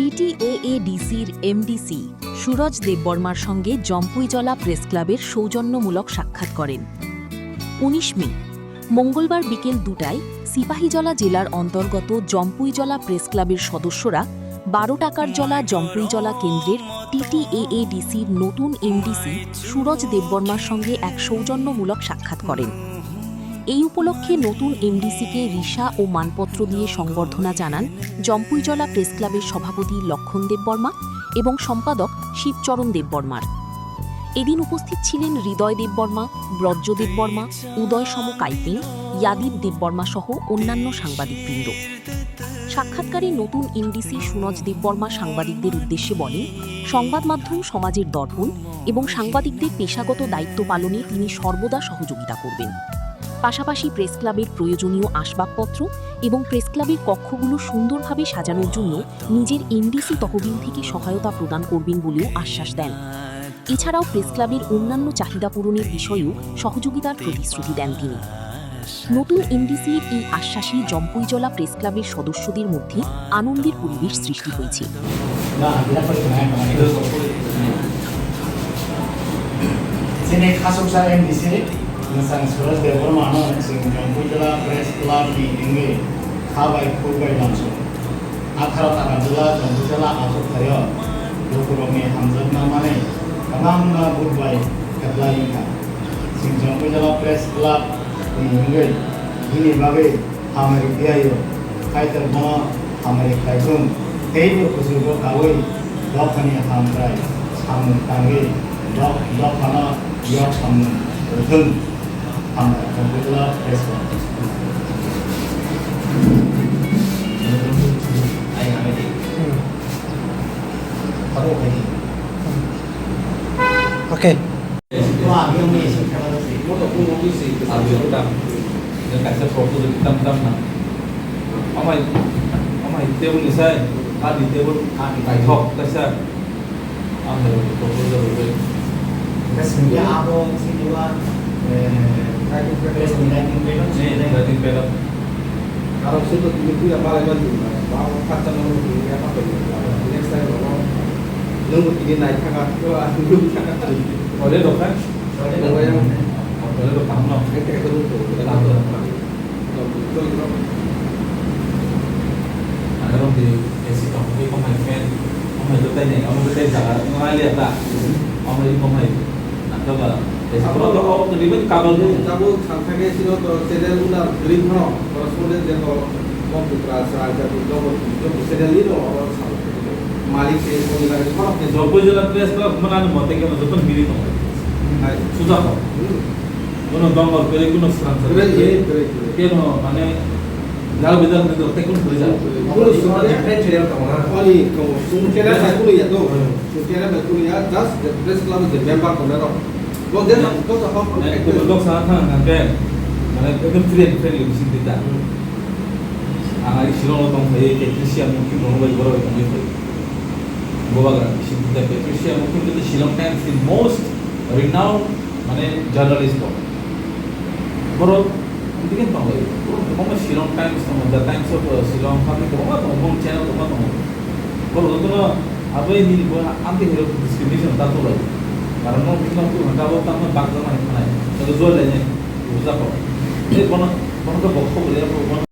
TTAADC'র MDC Suraj দেববর্মার সঙ্গে Jampuijala press ক্লাবের সৌজন্যমূলক সাক্ষাৎ করেন ১৯ মে মঙ্গলবার বিকেল ২টায় সিপাহীজলা জেলার অন্তর্গত জম্পুইজলা প্রেস ক্লাবের সদস্যরা ১২ টাকার জলা জম্পুইজলা কেন্দ্রের TTAADC'র নতুন MDC সুরজ দেববর্মার সঙ্গে এক সৌজন্যমূলক সাক্ষাৎ করেন। এই উপলক্ষে নতুন MDCকে রিসা ও মানপত্র দিয়ে সংবর্ধনা জানান জম্পুইজলা প্রেস ক্লাবের সভাপতি লক্ষণ দেববর্মা এবং সম্পাদক শিবচরণ দেববর্মার। এদিন উপস্থিত ছিলেন হৃদয় দেববর্মা, ব্রজ দেববর্মা, উদয় সম কাইপিং, ইয়াদীপ দেববর্মা সহ অন্যান্য সাংবাদিকবৃন্দ। সাক্ষাৎকারে নতুন MDC সুরজ দেববর্মা সাংবাদিকদের উদ্দেশ্যে বলেন, সংবাদ মাধ্যম সমাজের দর্পণ এবং সাংবাদিকদের পেশাগত দায়িত্ব পালনে তিনি সর্বদা সহযোগিতা করবেন। পাশাপাশি প্রেস ক্লাবের প্রয়োজনীয় আসবাবপত্র এবং প্রেস ক্লাবের কক্ষগুলো সুন্দরভাবে সাজানোর জন্য নিজের MDC তহবিল থেকে সহায়তা প্রদান করবেন বলেও আশ্বাস দেন। এছাড়াও প্রেস ক্লাবের অন্যান্য চাহিদা পূরণের বিষয়েও সহযোগিতার প্রতিশ্রুতি দেন তিনি। নতুন MDCর এই আশ্বাসে জম্পুইজলা প্রেস ক্লাবের সদস্যদের মধ্যে আনন্দের পরিবেশ সৃষ্টি হয়েছে। Suraj Debbarma Jampuijala press club wngwi খাবাই খুবাই lamsokha 18 টাকা জেলা Jampuijala lamsokha Borom hamjatna mane tamamna budbai kwtal jompuijala press club wngwi ini babe hamari biayo kaitar bono hamari kaitun teibo kusurgo kawai dokhani hamrai samun tangi dokhana yok samun dun hamrai jompuijala press club Oke. Kalau situ itu yang paling penting, bahwa kata menurut apa itu, next time bahwa nunggu tiga naik kakak, dulu kakak tadi, boleh dong kan? Boleh yang boleh dong kamu, kayak itu tuh, kita tahu itu itu. Ada orang di sini kamu pemain fan, pemain itu tanya, kamu itu jangan nggak lihat tak, kamu itu pemain, nanti apa? Kalau tuh terlibat kabel sampai sini tuh channel udah green no, terus kemudian dia kalau mau putra saja tuh channel ini orang Malik sih mau lagi kalau Jampuijala press club মানে মতে কেন যতন বিলি তো সুজা তো কোন দঙ্গল করে কোন স্ট্রাকচার কেন মানে লাল বিদাল মধ্যে ওতে কোন করে যায় কোনো সময় একটা ছেড়ে তো না ওই কোন ছেড়ে সাইকুলি ya tuh ছেড়ে সাইকুলি ya just the press club is the member kono Kok dia kok apa? Itu dok sana kan, mana itu friendly di sini kita. Angari silong tong kayak Patricia mungkin mau bawa itu gitu. Bawa kan di sini kita Patricia mungkin itu Silong Times the most renowned mana journalist kok. Borom mungkin tong itu. Borom Silong Times tong the Times of Silong kami tong channel tong. Borom itu na apa ini buat anti hero discrimination tak tuh lagi. Karena kita tuh nggak tahu tamu bangsa mana, kalau jual aja, bisa kok. Ini kono tuh bokok boleh apa?